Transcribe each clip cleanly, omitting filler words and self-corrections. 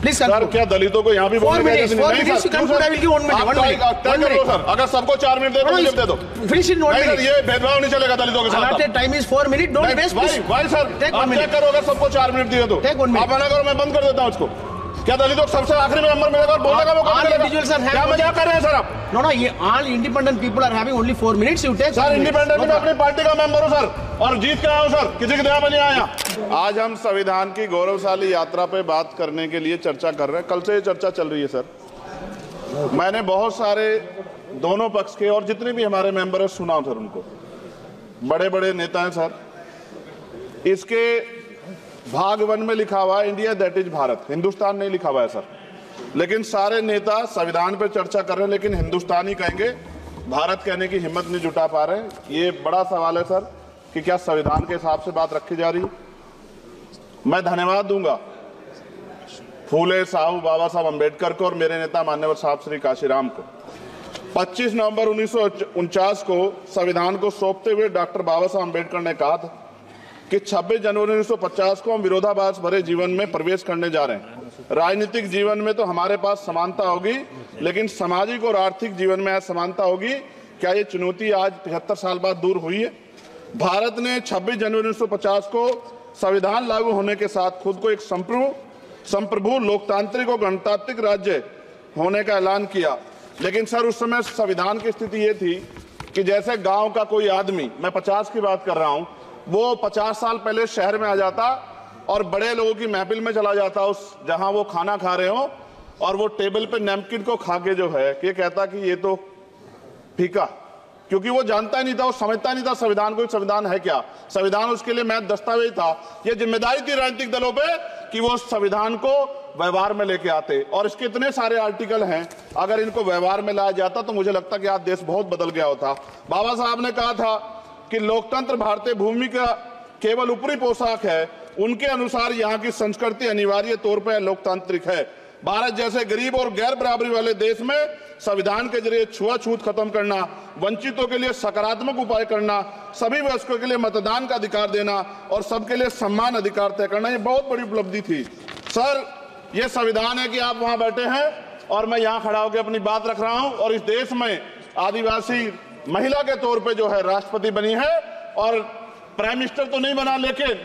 Please sir, क्या दलितों को यहाँ भी बोलने का नहीं सर? अगर सबको 4 मिनट दे दो, मुझे दे दो। Finish in 1 minute. ये भेदभाव नहीं चलेगा दलितों के साथ। Time is 4 minute, don't waste. भाई सर, आप चेक करो, अगर सबको 4 मिनट दिए तो आप मना करो, मैं बंद कर देता हूँ उसको। क्या दलितों को सबसे आखिरी में नंबर मिलेगा और बोलने का मौका मिलेगा? क्या मजाक कर रहे हैं सर आप? नो, ये all independent people are having only 4 minutes. You take. Sir, independent में अपनी पार्टी का मेंबर हूं सर, और जीत के आया हूं सर, किसी के दया में नहीं आया। आज हम संविधान की गौरवशाली यात्रा पे बात करने के लिए चर्चा कर रहे हैं। कल से ये चर्चा चल रही है सर। मैंने बहुत सारे दोनों पक्ष के और जितने भी हमारे मेंबर है सुना सर, उनको बड़े बड़े नेता हैं सर। इसके भाग 1 में लिखा हुआ है India that is Bharat, Hindustan नहीं लिखा हुआ है सर। लेकिन सारे नेता संविधान पर चर्चा कर रहे हैं, लेकिन हिंदुस्तान ही कहेंगे, भारत कहने की हिम्मत नहीं जुटा पा रहे। ये बड़ा सवाल है सर कि क्या संविधान के हिसाब से बात रखी जा रही है। मैं धन्यवाद दूंगा फूले साहू बाबा साहब अम्बेडकर को और मेरे नेता मान्यवर साहब श्री काशीराम को। 25 नवंबर 1949 को संविधान को सौंपते हुए डॉक्टर बाबा साहब अम्बेडकर ने कहा था कि 26 जनवरी 1950 को हम विरोधाभास भरे जीवन में प्रवेश करने जा रहे हैं। राजनीतिक जीवन में तो हमारे पास समानता होगी, लेकिन सामाजिक और आर्थिक जीवन में असमानता होगी। क्या ये चुनौती आज 73 साल बाद दूर हुई है? भारत ने 26 जनवरी 1950 को संविधान लागू होने के साथ खुद को एक संप्रभु लोकतांत्रिक और गणतांत्रिक राज्य होने का ऐलान किया। लेकिन सर, उस समय संविधान की स्थिति ये थी कि जैसे गांव का कोई आदमी, मैं 50 की बात कर रहा हूं, वो 50 साल पहले शहर में आ जाता और बड़े लोगों की महफिल में चला जाता, उस जहां वो खाना खा रहे हो, और वो टेबल पे नैपकिन को खा के जो है ये कहता कि ये तो फीका, क्योंकि वो जानता ही नहीं था, वो समझता नहीं था संविधान को, संविधान है क्या। संविधान उसके लिए महज दस्तावेज था। ये जिम्मेदारी थी राजनीतिक दलों पे कि वो संविधान को व्यवहार में लेके आते। और इसके इतने सारे आर्टिकल हैं, अगर इनको व्यवहार में लाया जाता तो मुझे लगता कि आज देश बहुत बदल गया होता। बाबा साहब ने कहा था कि लोकतंत्र भारतीय भूमि का केवल ऊपरी पोशाक है। उनके अनुसार यहाँ की संस्कृति अनिवार्य तौर पर लोकतांत्रिक है। भारत जैसे गरीब और गैर बराबरी वाले देश में संविधान के जरिए छुआछूत खत्म करना, वंचितों के लिए सकारात्मक उपाय करना, सभी वयस्कों के लिए मतदान का अधिकार देना और सबके लिए सम्मान अधिकार तय करना, ये बहुत बड़ी उपलब्धि थी सर। ये संविधान है कि आप वहां बैठे हैं और मैं यहाँ खड़ा होकर अपनी बात रख रहा हूं, और इस देश में आदिवासी महिला के तौर पे जो है राष्ट्रपति बनी है, और प्राइम मिनिस्टर तो नहीं बना, लेकिन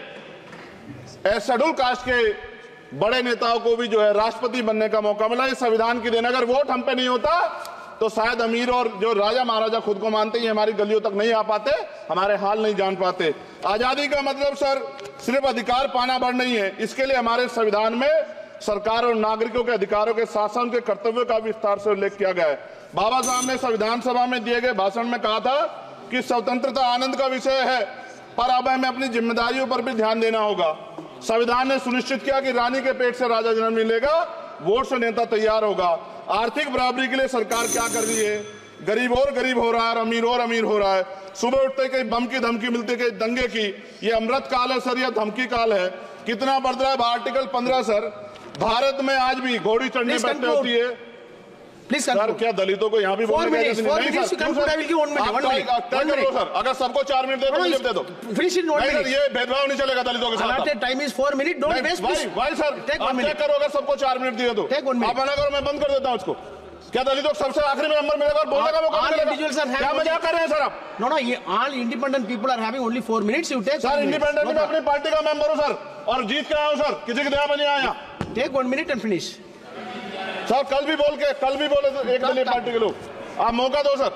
शेड्यूल कास्ट के बड़े नेताओं को भी जो है राष्ट्रपति बनने का मौका मिला। इस संविधान की देन, अगर वोट हम पे नहीं होता तो शायद अमीर और जो राजा महाराजा खुद को मानते हैं हमारी गलियों तक नहीं आ पाते, हमारे हाल नहीं जान पाते। आजादी का मतलब सर सिर्फ अधिकार पाना भर नहीं है, इसके लिए हमारे संविधान में सरकार और नागरिकों के अधिकारों के साथ साथ उनके कर्तव्यों का विस्तार से उल्लेख किया गया है। बाबा साहब ने संविधान सभा में दिए गए भाषण में कहा था कि स्वतंत्रता आनंद का विषय है, पर अब हमें अपनी जिम्मेदारियों पर भी ध्यान देना होगा। संविधान ने सुनिश्चित किया कि रानी के पेट से राजा जन्म नहीं लेगा, वोट से नेता तैयार होगा। आर्थिक बराबरी के लिए सरकार क्या कर रही है? गरीब और गरीब हो रहा है और अमीर हो रहा है। सुबह उठते कहीं बम की धमकी मिलती, कहीं दंगे की। ये अमृत काल है सर, यह धमकी काल है। कितना बढ़ रहा है आर्टिकल 15 सर। भारत में आज भी घोड़ी चढ़ने बैठने होती है। प्लीज सर, क्या दलितों को यहाँ भी बोलने का नहीं सर? अगर सबको 4 मिनट दे दो, मुझे दे दो। Finish in 1 minute. ये भेदभाव नहीं चलेगा दलितों के साथ। Time is 4 minute, don't waste. भाई सर, आप चेक करो, अगर सबको 4 मिनट दिए तो आप मना करो, मैं बंद कर देता हूँ उसको। क्या दलितों को सबसे आखिरी में नंबर मिलेगा और बोलने का मौका मिलेगा? क्या मजाक कर रहे हैं सर आप? नो, ये all independent people are having only 4 minutes. You take. Sir, independent में अपनी पार्टी का मेंबर हूं सर, और जीत के आया हूं सर, किसी की दया में नहीं आया। Take 1 minute and finish. Sir, कल भी बोले एक दलीय पार्टी के लोग, आप मौका दो सर।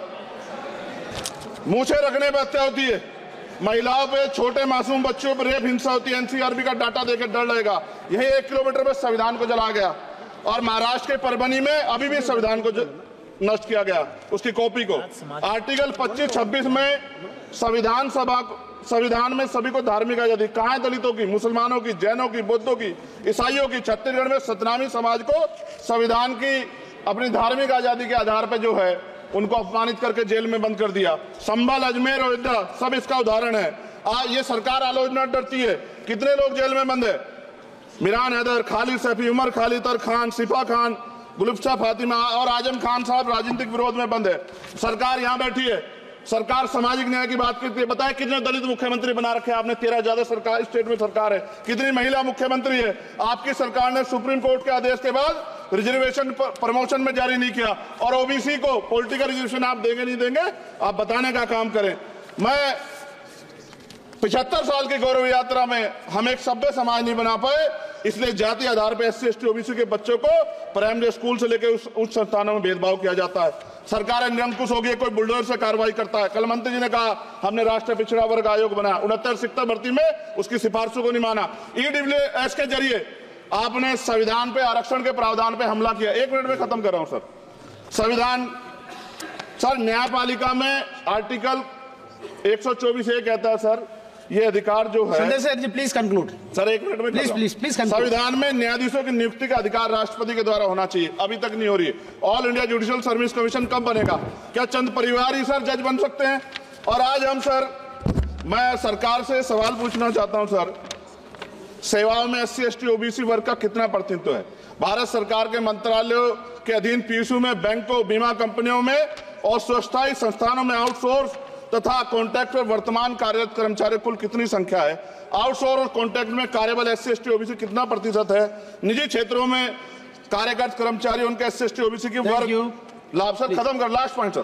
मूछे रखने पर हत्या होती है, महिलाओं पे, छोटे मासूम बच्चों पर रेप हिंसा होती है। एनसीआरबी का डाटा देकर डर लगेगा। यही 1 किलोमीटर में संविधान को जलाया गया, और महाराष्ट्र के परभनी में अभी भी संविधान को नष्ट किया गया, उसकी कॉपी को। आर्टिकल 25-26 में संविधान में सभी को धार्मिक आजादी। कहाँ है दलितों की, मुसलमानों की, जैनों की, बौद्धों की, ईसाइयों की? छत्तीसगढ़ में सतनामी समाज को संविधान की अपनी धार्मिक आजादी के आधार पर जो है उनको अपमानित करके जेल में बंद कर दिया। संभल, अजमेर, अयोध्या सब इसका उदाहरण है। आज ये सरकार आलोचना डरती है। कितने लोग जेल में बंद है? मिरान हैदर, खालिद सैफी, उमर खालिद खान, सिफा खान, गुलफ्शा फातिमा और आजम खान साहब राजनीतिक विरोध में बंद है। सरकार यहाँ बैठी है, सरकार सामाजिक न्याय की बात करती है। बताएं कितने दलित मुख्यमंत्री बना रखे हैं आपने? 13 ज्यादा सरकार स्टेट में सरकार है। कितनी महिला मुख्यमंत्री है? आपकी सरकार ने सुप्रीम कोर्ट के आदेश के बाद रिजर्वेशन प्रमोशन में जारी नहीं किया। और ओबीसी को पॉलिटिकल रिजर्वेशन आप देंगे नहीं देंगे, आप बताने का काम करें। मैं 75 साल की गौरव यात्रा में हम एक सभ्य समाज नहीं बना पाए, इसलिए जाति आधार पर SC ST OBC के बच्चों को प्राइमरी स्कूल से लेकर उच्च संस्थानों में भेदभाव किया जाता है। सरकार निरंकुश हो गई, कोई बुलडोजर से कार्रवाई करता है। कल मंत्री जी ने कहा हमने राष्ट्रीय पिछड़ा वर्ग आयोग बनाया, 69 शिक्षक भर्ती में उसकी सिफारिशों को नहीं माना। EWS के जरिए आपने संविधान पे आरक्षण के प्रावधान पे हमला किया। 1 मिनट में खत्म कर रहा हूं सर। संविधान सर न्यायपालिका में आर्टिकल 124 ये कहता है सर, ये अधिकार जो है। Sanjay sir ji please conclude sir 1 minute में प्लीज संविधान में न्यायाधीशों की नियुक्ति का अधिकार राष्ट्रपति के द्वारा होना चाहिए, अभी तक नहीं हो रही है। All India judicial service commission कब बनेगा? क्या चंद परिवार ही सर जज बन सकते हैं? और आज हम सर, मैं सरकार से सवाल पूछना चाहता हूं सर, सेवाओं में SC ST OBC वर्ग का कितना प्रतिनिधित्व है? भारत सरकार के मंत्रालयों के अधीन PSU में, बैंकों, बीमा कंपनियों में और स्वच्छता संस्थानों में आउटसोर्स तथा कॉन्ट्रैक्ट पर वर्तमान कार्यरत कर्मचारी कुल कितनी संख्या है? आउटसोर्स और कॉन्ट्रैक्ट में कार्यबल SC ST OBC कितना प्रतिशत है? निजी क्षेत्रों में कार्यरत कर्मचारी उनके SC ST OBC की वर्ग लाभ। सर खत्म कर, लास्ट पॉइंट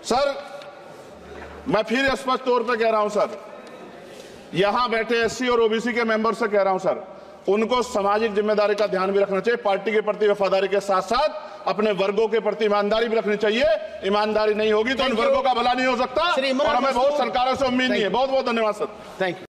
सर मैं फिर स्पष्ट तौर पर कह रहा हूं सर, यहां बैठे SC और OBC के मेंबर से कह रहा हूं सर, उनको सामाजिक जिम्मेदारी का ध्यान भी रखना चाहिए। पार्टी के प्रति वफादारी के साथ साथ अपने वर्गों के प्रति ईमानदारी भी रखनी चाहिए। ईमानदारी नहीं होगी तो इन वर्गों का भला नहीं हो सकता, और हमें बहुत सरकारों से उम्मीद नहीं है। बहुत बहुत धन्यवाद सर। Thank you.